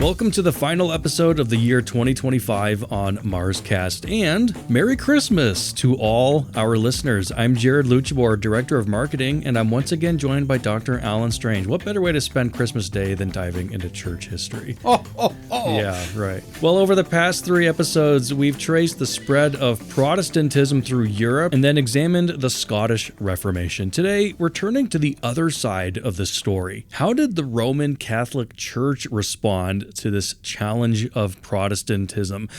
Welcome to the final episode of the year 2025 on MarsCast, and Merry Christmas to all our listeners. I'm Jared Luttjeboer, Director of Marketing, and I'm once again joined by Dr. Alan Strange. What better way to spend Christmas Day than diving into church history? Yeah, right. Well, over the past 3 episodes, we've traced the spread of Protestantism through Europe and then examined the Scottish Reformation. Today, we're turning to the other side of the story. How did the Roman Catholic Church respond to this challenge of Protestantism?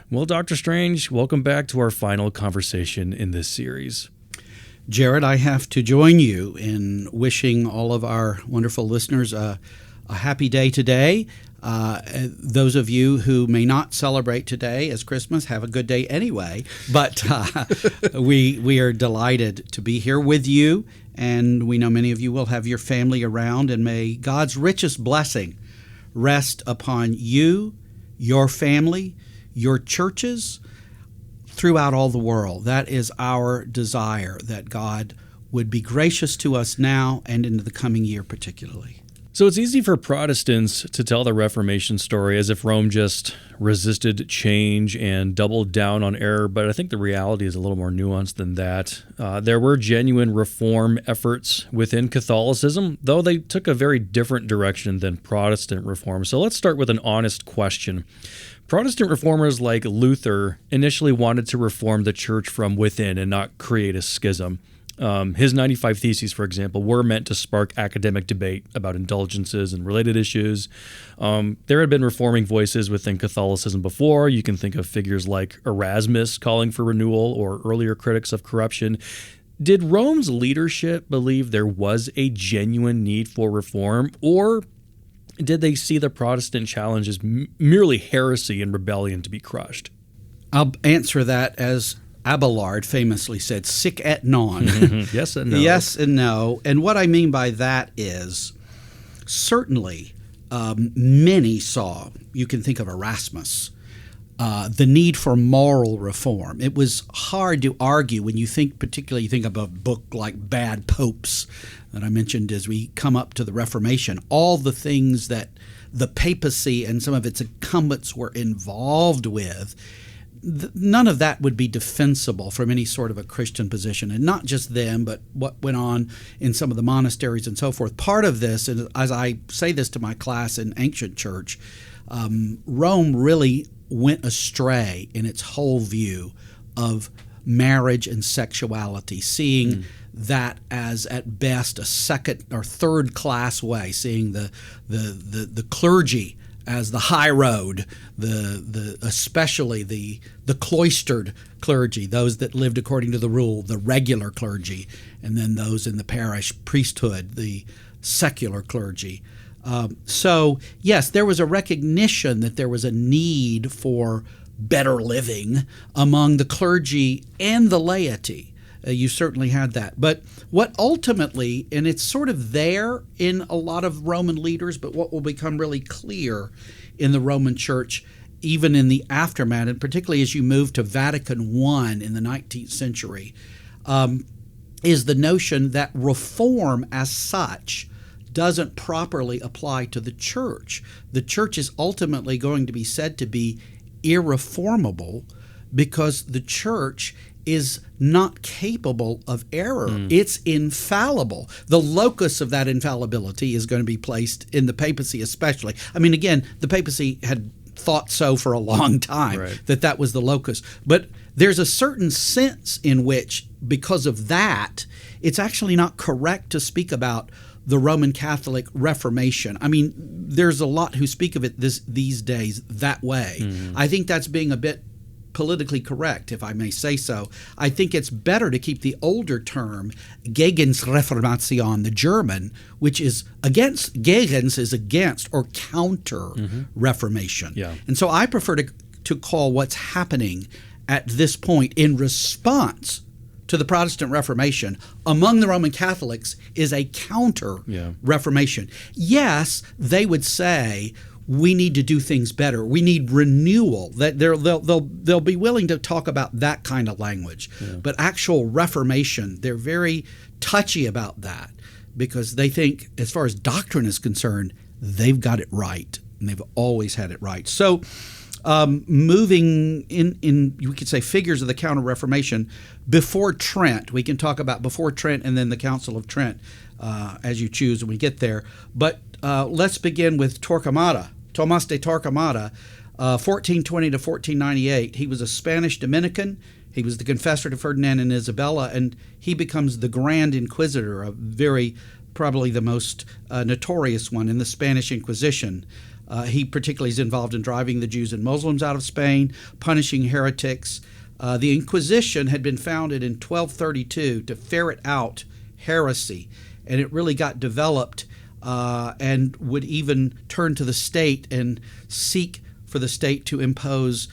Well, Dr. Strange, welcome back to our final conversation in this series. Jared, I have to join you in wishing all of our wonderful listeners a happy day today. Those of you who may not celebrate today as Christmas, have a good day anyway. But we are delighted to be here with you, and we know many of you will have your family around, and may God's richest blessing rest upon you, your family, your churches, throughout all the world. That is our desire, that God would be gracious to us now and into the coming year particularly. So it's easy for Protestants to tell the Reformation story as if Rome just resisted change and doubled down on error, but I think the reality is a little more nuanced than that. There were genuine reform efforts within Catholicism, though they took a very different direction than Protestant reform. So let's start with an honest question. Protestant reformers like Luther initially wanted to reform the church from within and not create a schism. His 95 Theses, for example, were meant to spark academic debate about indulgences and related issues. There had been reforming voices within Catholicism before. You can think of figures like Erasmus calling for renewal or earlier critics of corruption. Did Rome's leadership believe there was a genuine need for reform, or did they see the Protestant challenge as merely heresy and rebellion to be crushed? I'll answer that as Abelard famously said, sic et non. Yes and no. Yes and no. And what I mean by that is certainly many saw, you can think of Erasmus, the need for moral reform. It was hard to argue when you think, particularly you think of a book like Bad Popes that I mentioned as we come up to the Reformation, all the things that the papacy and some of its incumbents were involved with. None of that would be defensible from any sort of a Christian position, and not just them, but what went on in some of the monasteries and so forth. Part of this, and as I say this to my class in ancient church, Rome really went astray in its whole view of marriage and sexuality, seeing that as at best a second or third class way, seeing the clergy as the high road, especially the cloistered clergy, those that lived according to the rule, the regular clergy, and then those in the parish priesthood, the secular clergy. So, yes, there was a recognition that there was a need for better living among the clergy and the laity. You certainly had that. But what ultimately, and it's sort of there in a lot of Roman leaders, but what will become really clear in the Roman Church, even in the aftermath, and particularly as you move to Vatican I in the 19th century, is the notion that reform as such doesn't properly apply to the church. The church is ultimately going to be said to be irreformable because the church is not capable of error. It's infallible. The locus of that infallibility is going to be placed in the papacy especially. I mean, again, the papacy had thought so for a long time, right, that was the locus. But there's a certain sense in which, because of that, it's actually not correct to speak about the Roman Catholic Reformation. I mean, there's a lot who speak of it these days that way. I think that's being a bit politically correct, if I may say so. I think it's better to keep the older term, Gegenreformation, the German, which is against, Gegens is against or counter-reformation. And so I prefer to call what's happening at this point in response to the Protestant Reformation among the Roman Catholics is a counter-reformation. Yes, they would say, we need to do things better. We need renewal. That they'll be willing to talk about that kind of language. But actual reformation, they're very touchy about that because they think, as far as doctrine is concerned, they've got it right. and they've always had it right. So moving in, we could say, figures of the Counter-Reformation, before Trent, we can talk about before Trent and then the Council of Trent as you choose when we get there. But let's begin with Torquemada, Tomás de Torquemada, 1420 to 1498. He was a Spanish Dominican. He was the confessor to Ferdinand and Isabella, and he becomes the Grand Inquisitor, probably the most notorious one in the Spanish Inquisition. He particularly is involved in driving the Jews and Muslims out of Spain, punishing heretics. The Inquisition had been founded in 1232 to ferret out heresy, and it really got developed and would even turn to the state and seek for the state to impose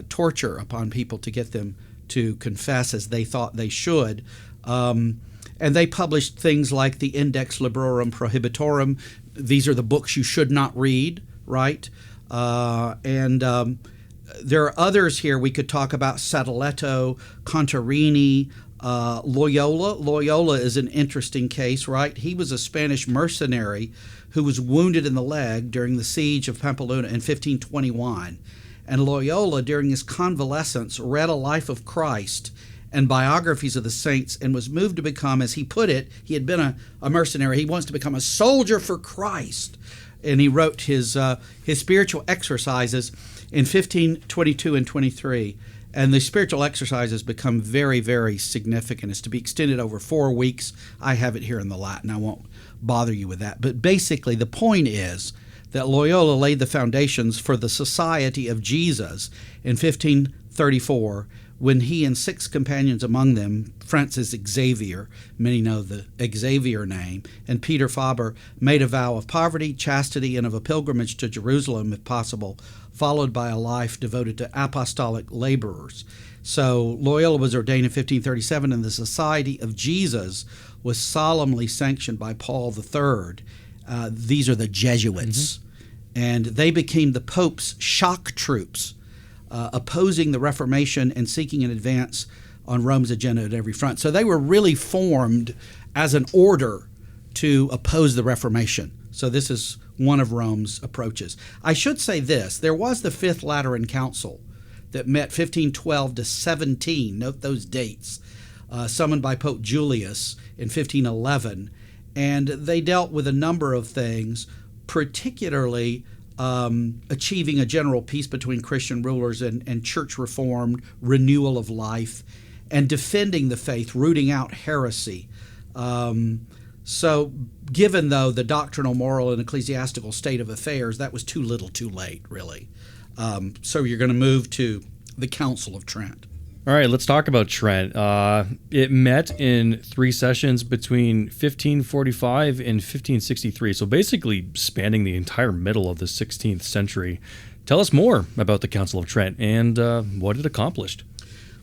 torture upon people to get them to confess as they thought they should. And they published things like the Index Librorum Prohibitorum. These are the books you should not read, right? And there are others here we could talk about: Sadoleto, Contarini, Loyola. Loyola is an interesting case, right? He was a Spanish mercenary who was wounded in the leg during the siege of Pamplona in 1521. And Loyola, during his convalescence, read a life of Christ and biographies of the saints and was moved to become, as he put it, he had been a mercenary. He wants to become a soldier for Christ. And he wrote his spiritual exercises in 1522 and 23. And the spiritual exercises become very, very significant. It's to be extended over 4 weeks. I have it here in the Latin. I won't bother you with that. But basically, the point is that Loyola laid the foundations for the Society of Jesus in 1534, when he and 6 companions, among them Francis Xavier, many know the Xavier name, and Peter Faber, made a vow of poverty, chastity, and of a pilgrimage to Jerusalem, if possible, followed by a life devoted to apostolic laborers. So Loyola was ordained in 1537, and the Society of Jesus was solemnly sanctioned by Paul III. These are the Jesuits, and they became the Pope's shock troops, opposing the Reformation and seeking an advance on Rome's agenda at every front. So they were really formed as an order to oppose the Reformation. So this is one of Rome's approaches. I should say this: there was the Fifth Lateran Council that met 1512 to 17, note those dates, summoned by Pope Julius in 1511, and they dealt with a number of things, particularly achieving a general peace between Christian rulers and church reform, renewal of life, and defending the faith, rooting out heresy. So given, though, the doctrinal, moral, and ecclesiastical state of affairs, that was too little too late, really. So you're going to move to the Council of Trent. All right, let's talk about Trent. It met in 3 sessions between 1545 and 1563, so basically spanning the entire middle of the 16th century. Tell us more about the Council of Trent and what it accomplished.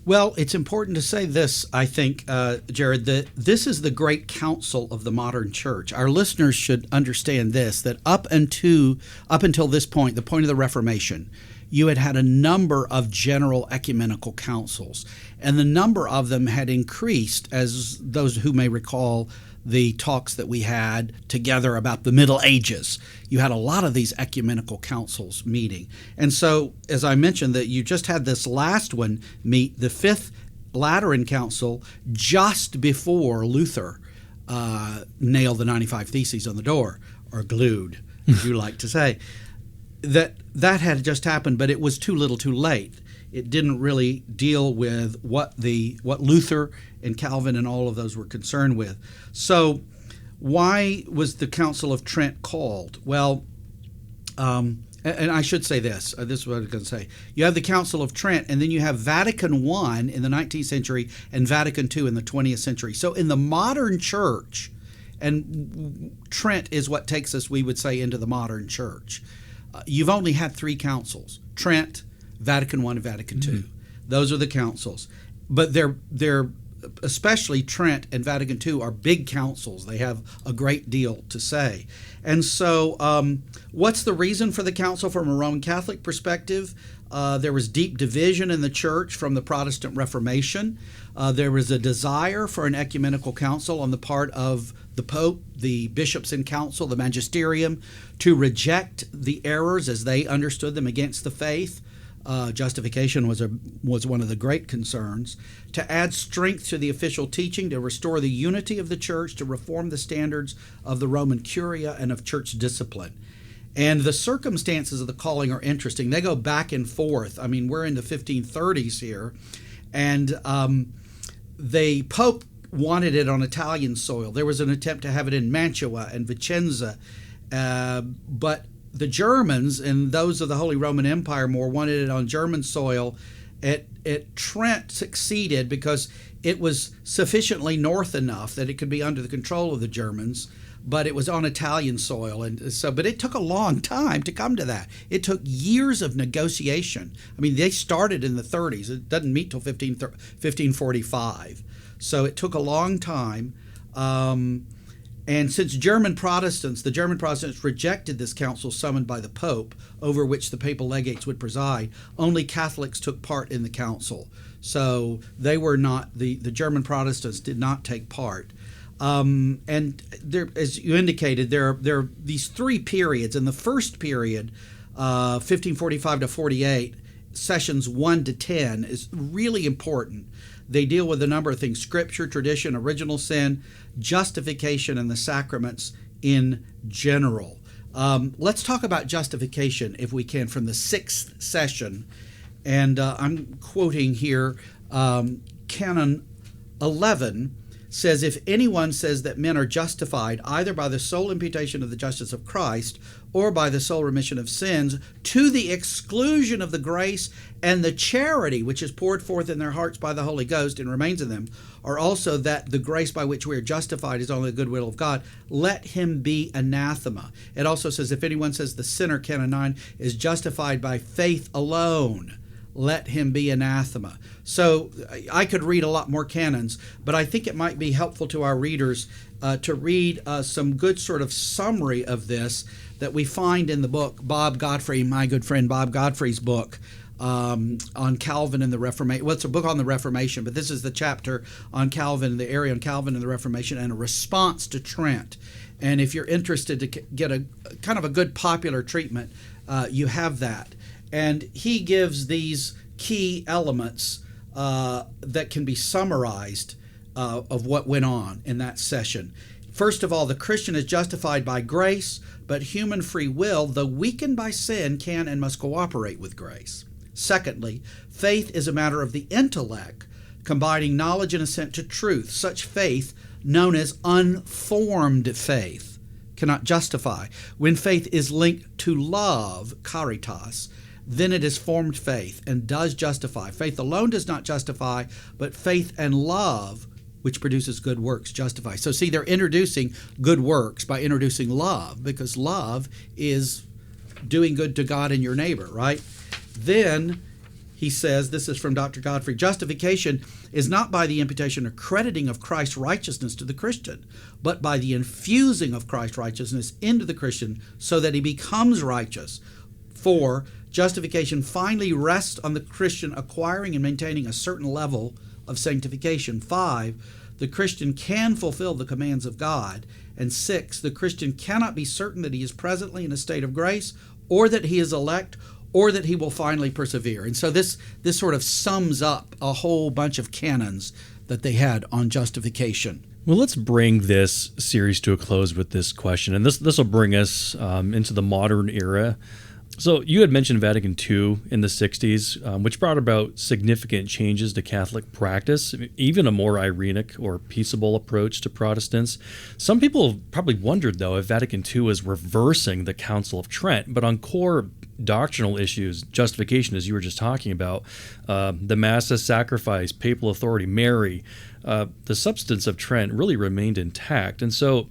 Well, it's important to say this, I think, Jared, that this is the great council of the modern church. Our listeners should understand this, that up until this point, the point of the Reformation, you had a number of general ecumenical councils, and the number of them had increased, as those who may recall the talks that we had together about the Middle Ages. You had a lot of these ecumenical councils meeting. And so, as I mentioned, that you just had this last one meet, the Fifth Lateran Council, just before Luther nailed the 95 Theses on the door, or glued, as you like to say. That had just happened, but it was too little too late. It didn't really deal with what Luther and Calvin and all of those were concerned with. So why was the Council of Trent called? Well, and I should say this. This is what I was going to say. You have the Council of Trent, and then you have Vatican I in the 19th century and Vatican II in the 20th century. So in the modern church, and Trent is what takes us, we would say, into the modern church, you've only had 3 councils: Trent, Vatican I, and Vatican II. Those are the councils. But they're especially Trent and Vatican II are big councils. They have a great deal to say. And so what's the reason for the council from a Roman Catholic perspective? There was deep division in the church from the Protestant Reformation. There was a desire for an ecumenical council on the part of the Pope, the bishops in council, the magisterium, to reject the errors as they understood them against the faith. Justification was one of the great concerns. To add strength to the official teaching, to restore the unity of the church, to reform the standards of the Roman Curia and of church discipline. And the circumstances of the calling are interesting. They go back and forth. I mean, we're in the 1530s here, and the Pope wanted it on Italian soil. There was an attempt to have it in Mantua and Vicenza, but the Germans and those of the Holy Roman Empire more wanted it on German soil. At Trent succeeded because it was sufficiently north enough that it could be under the control of the Germans, but it was on Italian soil, but it took a long time to come to that. It took years of negotiation. I mean, they started in the 30s. It doesn't meet till 1545. So it took a long time. And since the German Protestants rejected this council summoned by the Pope, over which the papal legates would preside, only Catholics took part in the council. So they were not, the German Protestants did not take part. And there, as you indicated, there are these three periods. In the first period, 1545 to 48, sessions 1 to 10 is really important. They deal with a number of things: Scripture, tradition, original sin, justification, and the sacraments in general. Let's talk about justification, if we can, from the sixth session. And I'm quoting here, Canon 11 says, "If anyone says that men are justified either by the sole imputation of the justice of Christ or by the sole remission of sins, to the exclusion of the grace and the charity which is poured forth in their hearts by the Holy Ghost and remains in them, or also that the grace by which we are justified is only the goodwill of God, let him be anathema." It also says, "If anyone says the sinner," Canon 9, "is justified by faith alone, let him be anathema." So I could read a lot more canons, but I think it might be helpful to our readers to read some good sort of summary of this that we find in the book, Bob Godfrey, my good friend Bob Godfrey's book on Calvin and the Reformation. Well, it's a book on the Reformation, but this is the chapter on Calvin, the area on Calvin and the Reformation, and a response to Trent. And if you're interested to get a kind of a good popular treatment, you have that. And he gives these key elements that can be summarized of what went on in that session. First of all, the Christian is justified by grace, but human free will, though weakened by sin, can and must cooperate with grace. Secondly, faith is a matter of the intellect, combining knowledge and assent to truth. Such faith, known as unformed faith, cannot justify. When faith is linked to love, caritas, then it is formed faith and does justify. Faith alone does not justify, but faith and love, which produces good works, justify. So see, they're introducing good works by introducing love, because love is doing good to God and your neighbor, right? Then he says, this is from Dr. Godfrey, justification is not by the imputation or crediting of Christ's righteousness to the Christian, but by the infusing of Christ's righteousness into the Christian so that he becomes righteous. 4, justification finally rests on the Christian acquiring and maintaining a certain level of sanctification. 5, the Christian can fulfill the commands of God. And 6, the Christian cannot be certain that he is presently in a state of grace, or that he is elect, or that he will finally persevere. And so this sort of sums up a whole bunch of canons that they had on justification. Well, let's bring this series to a close with this question, and this will bring us into the modern era. So you had mentioned Vatican II in the 60s, which brought about significant changes to Catholic practice, even a more Irenic or peaceable approach to Protestants. Some people probably wondered, though, if Vatican II was reversing the Council of Trent, but on core doctrinal issues, justification, as you were just talking about, the Mass as sacrifice, papal authority, Mary, the substance of Trent really remained intact. And so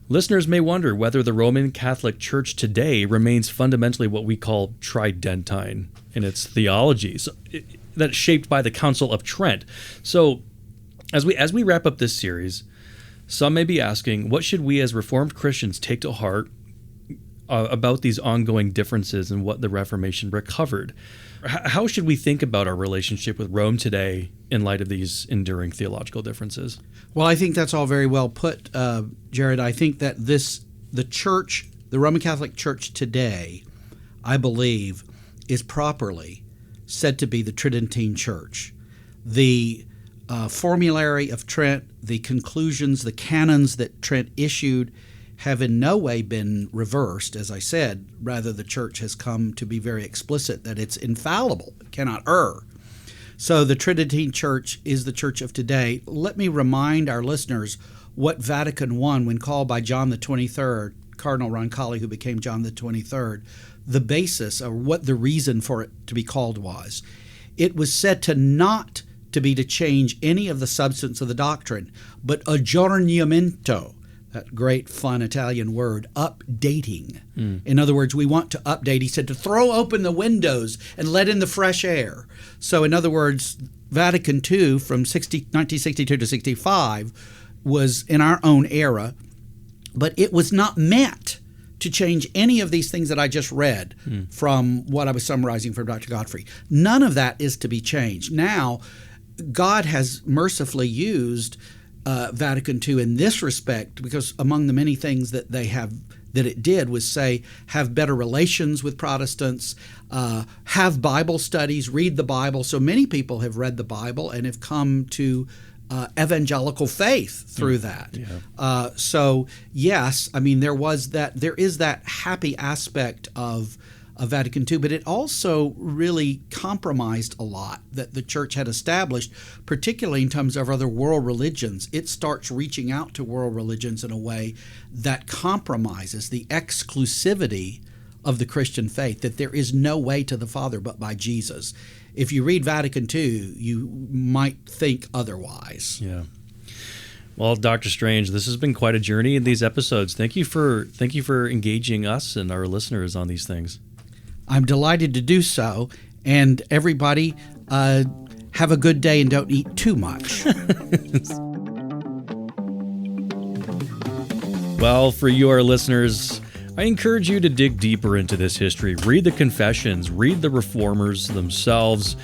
listeners may wonder whether the Roman Catholic Church today remains fundamentally what we call tridentine in its theology, that's shaped by the Council of Trent. So as we wrap up this series, some may be asking, what should we as Reformed Christians take to heart about these ongoing differences and what the Reformation recovered. How should we think about our relationship with Rome today in light of these enduring theological differences? Well, I think that's all very well put, Jared. I think that the church, the Roman Catholic Church today, I believe, is properly said to be the Tridentine Church. The formulary of Trent, the conclusions, the canons that Trent issued have in no way been reversed. As I said, rather the church has come to be very explicit that it's infallible, it cannot err. So the Tridentine Church is the church of today. Let me remind our listeners what Vatican I, when called by John the 23rd, Cardinal Roncalli, who became John the 23rd, the basis or what the reason for it to be called was. It was said to change any of the substance of the doctrine, but aggiornamento, that great fun Italian word, updating. In other words, we want to update. He said to throw open the windows and let in the fresh air. So in other words, Vatican II from 1962 to 65 was in our own era, but it was not meant to change any of these things that I just read from what I was summarizing from Dr. Godfrey. None of that is to be changed. Now, God has mercifully used Vatican II in this respect, because among the many things that it did was say, have better relations with Protestants, have Bible studies, read the Bible. So many people have read the Bible and have come to evangelical faith through that. Yeah. So yes, I mean there is that happy aspect of Vatican II, but it also really compromised a lot that the church had established, particularly in terms of other world religions. It starts reaching out to world religions in a way that compromises the exclusivity of the Christian faith, that there is no way to the Father but by Jesus. If you read Vatican II, you might think otherwise. Yeah. Well, Dr. Strange, this has been quite a journey in these episodes. Thank you for engaging us and our listeners on these things. I'm delighted to do so. And everybody, have a good day and don't eat too much. Well, for you, our listeners, I encourage you to dig deeper into this history. Read the confessions, read the reformers themselves,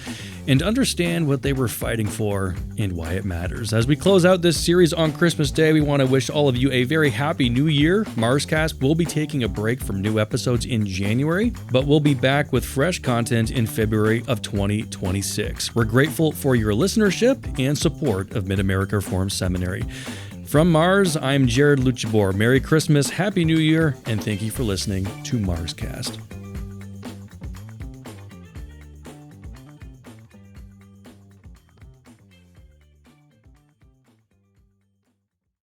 and understand what they were fighting for and why it matters. As we close out this series on Christmas Day, we want to wish all of you a very happy new year. MarsCast will be taking a break from new episodes in January, but we'll be back with fresh content in February of 2026. We're grateful for your listenership and support of Mid-America Reformed Seminary. From Mars, I'm Jared Luttjeboer. Merry Christmas, Happy New Year, and thank you for listening to MarsCast.